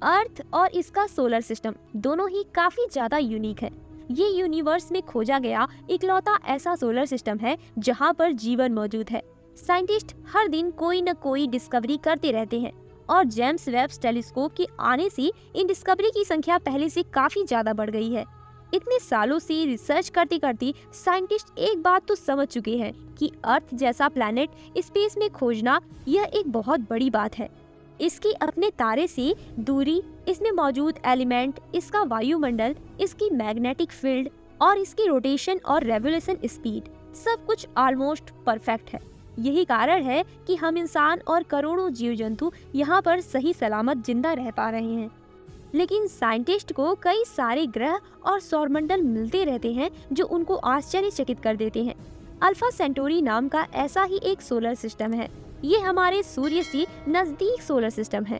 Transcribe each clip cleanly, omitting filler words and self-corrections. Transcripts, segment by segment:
अर्थ और इसका solar system दोनों ही काफी ज्यादा यूनिक है। ये यूनिवर्स में खोजा गया इकलौता ऐसा सोलर सिस्टम है जहाँ पर जीवन मौजूद है। साइंटिस्ट हर दिन कोई न कोई डिस्कवरी करते रहते हैं और जेम्स वेब टेलीस्कोप के आने से इन डिस्कवरी की संख्या पहले से काफी ज्यादा बढ़ गई है। इतने सालों से रिसर्च करते करते साइंटिस्ट एक बात तो समझ चुके हैं कि अर्थ जैसा प्लैनेट स्पेस में खोजना यह एक बहुत बड़ी बात है। इसकी अपने तारे से दूरी, इसमें मौजूद एलिमेंट, इसका वायुमंडल, इसकी मैग्नेटिक फील्ड और इसकी रोटेशन और रेवोल्यूशन स्पीड सब कुछ ऑलमोस्ट परफेक्ट है। यही कारण है कि हम इंसान और करोड़ों जीव जंतु यहाँ पर सही सलामत जिंदा रह पा रहे हैं। लेकिन साइंटिस्ट को कई सारे ग्रह और सौरमंडल मिलते रहते हैं जो उनको आश्चर्यचकित कर देते हैं। अल्फा सेंटोरी नाम का ऐसा ही एक सोलर सिस्टम है। ये हमारे सूर्य से नजदीक सोलर सिस्टम है।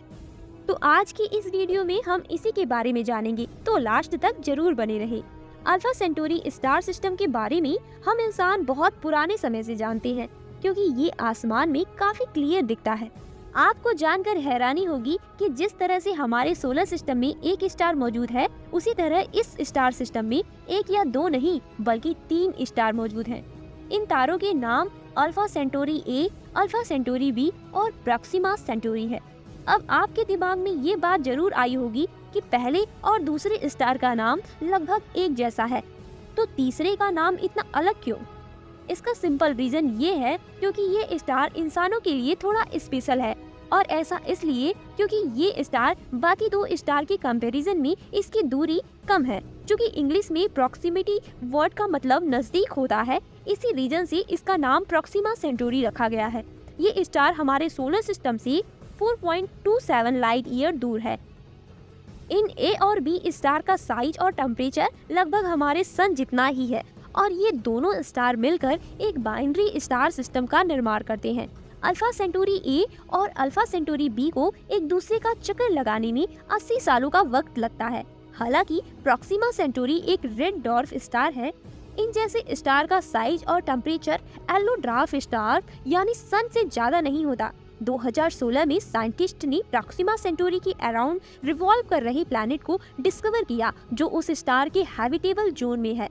तो आज की इस वीडियो में हम इसी के बारे में जानेंगे, तो लास्ट तक जरूर बने रहे। अल्फा सेंटोरी स्टार सिस्टम के बारे में हम इंसान बहुत पुराने समय से जानते हैं, क्योंकि ये आसमान में काफी क्लियर दिखता है। आपको जानकर हैरानी होगी कि जिस तरह से हमारे सोलर सिस्टम में एक स्टार मौजूद है, उसी तरह इस स्टार सिस्टम में एक या दो नहीं बल्कि 3 स्टार मौजूद हैं। इन तारों के नाम Alpha Centauri A, Alpha Centauri B और प्रॉक्सिमा सेंटोरी है। अब आपके दिमाग में ये बात जरूर आई होगी कि पहले और दूसरे स्टार का नाम लगभग एक जैसा है, तो तीसरे का नाम इतना अलग क्यों? इसका सिंपल रीजन ये है क्योंकि ये स्टार इंसानों के लिए थोड़ा स्पेशल है, और ऐसा इसलिए क्योंकि ये स्टार बाकी 2 स्टार के कंपैरिजन में इसकी दूरी कम है। चूँकि इंग्लिश में प्रॉक्सिमिटी वर्ड का मतलब नजदीक होता है, इसी रीजन से इसका नाम प्रॉक्सिमा सेंटोरी रखा गया है। ये स्टार हमारे सोलर सिस्टम से 4.27 लाइट ईयर दूर है। इन ए और बी स्टार का साइज और टेम्परेचर लगभग हमारे सन जितना ही है, और ये दोनों स्टार मिलकर एक बाइनरी स्टार सिस्टम का निर्माण करते हैं। अल्फा सेंटोरी ए और अल्फा सेंटोरी बी को एक दूसरे का चक्कर लगाने में 80 सालों का वक्त लगता है। हालांकि प्रॉक्सिमा सेंटोरी एक रेड डॉर्फ स्टार है। इन जैसे स्टार का साइज और टेम्परेचर येलो ड्वार्फ स्टार यानी सन से ज्यादा नहीं होता। 2016 में साइंटिस्ट ने प्रॉक्सिमा सेंटोरी के अराउंड रिवॉल्व कर रहे प्लैनेट को डिस्कवर किया जो उस स्टार के हैबिटेबल जोन में है।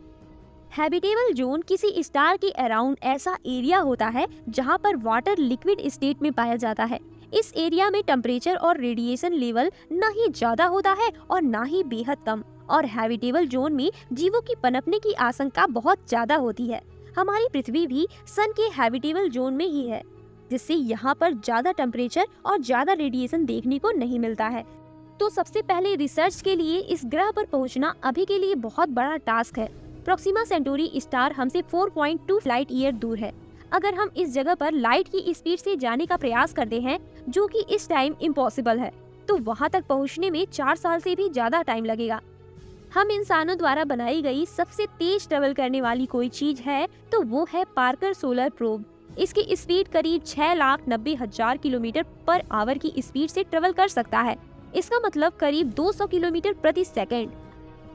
हैबिटेबल जोन किसी स्टार के अराउंड ऐसा एरिया होता है जहां पर वाटर लिक्विड स्टेट में पाया जाता है। इस एरिया में टेम्परेचर और रेडिएशन लेवल न ही ज्यादा होता है और न ही बेहद कम, और हैबिटेबल जोन में जीवों की पनपने की आशंका बहुत ज्यादा होती है। हमारी पृथ्वी भी सन के हैबिटेबल जोन में ही है, जिससे यहाँ पर ज्यादा टेम्परेचर और ज्यादा रेडिएशन देखने को नहीं मिलता है। तो सबसे पहले रिसर्च के लिए इस ग्रह पर पहुँचना अभी के लिए बहुत बड़ा टास्क है। प्रॉक्सिमा सेंटोरी स्टार हमसे 4.2 लाइट ईयर दूर है। अगर हम इस जगह पर लाइट की स्पीड से जाने का प्रयास करते हैं, जो कि इस टाइम इम्पॉसिबल है, तो वहां तक पहुंचने में 4 साल से भी ज्यादा टाइम लगेगा। हम इंसानों द्वारा बनाई गई सबसे तेज ट्रेवल करने वाली कोई चीज है तो वो है पार्कर सोलर प्रोब। इसकी स्पीड करीब 6,90,000 किलोमीटर पर आवर की स्पीड से ट्रेवल कर सकता है। इसका मतलब करीब 200 किलोमीटर प्रति सेकेंड।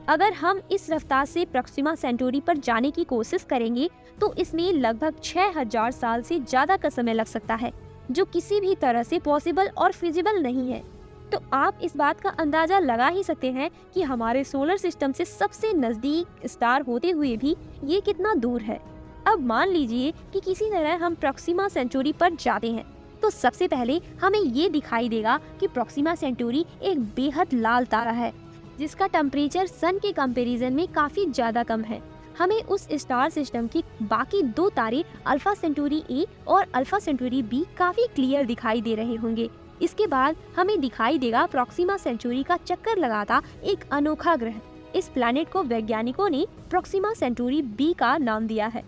अगर हम इस रफ्तार से प्रॉक्सिमा सेंटोरी पर जाने की कोशिश करेंगे तो इसमें लगभग 6,000 साल से ज्यादा का समय लग सकता है, जो किसी भी तरह से पॉसिबल और फिजिबल नहीं है। तो आप इस बात का अंदाजा लगा ही सकते हैं कि हमारे सोलर सिस्टम से सबसे नजदीक स्टार होते हुए भी ये कितना दूर है। अब मान लीजिए कि किसी तरह हम प्रॉक्सिमा सेंटोरी पर जाते हैं, तो सबसे पहले हमें ये दिखाई देगा कि प्रॉक्सिमा सेंटोरी एक बेहद लाल तारा है, जिसका टेम्परेचर सन के कंपैरिजन में काफी ज्यादा कम है। हमें उस स्टार सिस्टम की बाकी 2 तारे अल्फा सेंटोरी ए और अल्फा सेंटोरी बी काफी क्लियर दिखाई दे रहे होंगे। इसके बाद हमें दिखाई देगा प्रॉक्सिमा सेंटोरी का चक्कर लगाता एक अनोखा ग्रह। इस प्लैनेट को वैज्ञानिकों ने प्रॉक्सिमा सेंटोरी बी का नाम दिया है।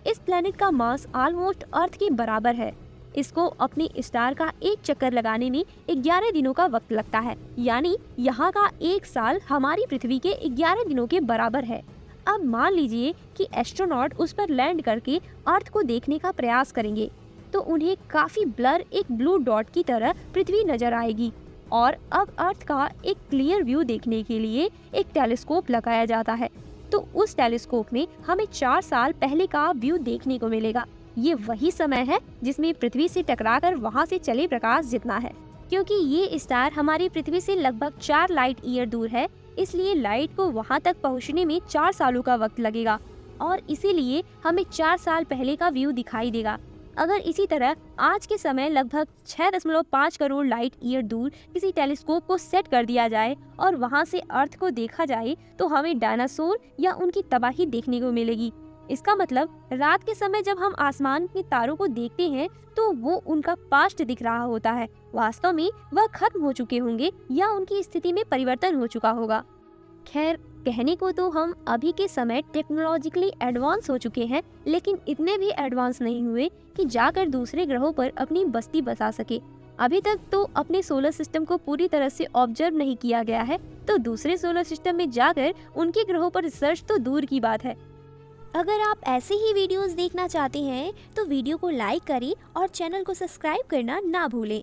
इस प्लैनेट का मास ऑलमोस्ट अर्थ के बराबर है। इसको अपने स्टार का एक चक्कर लगाने में 11 दिनों का वक्त लगता है, यानी यहाँ का 1 साल हमारी पृथ्वी के 11 दिनों के बराबर है। अब मान लीजिए कि एस्ट्रोनॉट उस पर लैंड करके अर्थ को देखने का प्रयास करेंगे, तो उन्हें काफी ब्लर एक ब्लू डॉट की तरह पृथ्वी नजर आएगी। और अब अर्थ का एक क्लियर व्यू देखने के लिए एक टेलीस्कोप लगाया जाता है, तो उस टेलीस्कोप में हमें 4 साल पहले का व्यू देखने को मिलेगा। ये वही समय है जिसमें पृथ्वी से टकराकर वहां से चले प्रकाश जितना है। क्योंकि ये स्टार हमारी पृथ्वी से लगभग 4 लाइट ईयर दूर है, इसलिए लाइट को वहाँ तक पहुँचने में 4 सालों का वक्त लगेगा और इसीलिए हमें 4 साल पहले का व्यू दिखाई देगा। अगर इसी तरह आज के समय लगभग 6.5 करोड़ लाइट ईयर दूर किसी टेलीस्कोप को सेट कर दिया जाए और वहाँ से अर्थ को देखा जाए तो हमें डायनासोर या उनकी तबाही देखने को मिलेगी। इसका मतलब रात के समय जब हम आसमान के तारों को देखते हैं तो वो उनका पास्ट दिख रहा होता है, वास्तव में वह खत्म हो चुके होंगे या उनकी स्थिति में परिवर्तन हो चुका होगा। खैर, कहने को तो हम अभी के समय टेक्नोलॉजिकली एडवांस हो चुके हैं, लेकिन इतने भी एडवांस नहीं हुए कि जाकर दूसरे ग्रहों पर अपनी बस्ती बसा सके। अभी तक तो अपने सोलर सिस्टम को पूरी तरह से ऑब्जर्व नहीं किया गया है, तो दूसरे सोलर सिस्टम में जाकर उनके ग्रहों पर रिसर्च तो दूर की बात है। अगर आप ऐसे ही वीडियोस देखना चाहते हैं तो वीडियो को लाइक करें और चैनल को सब्सक्राइब करना ना भूलें।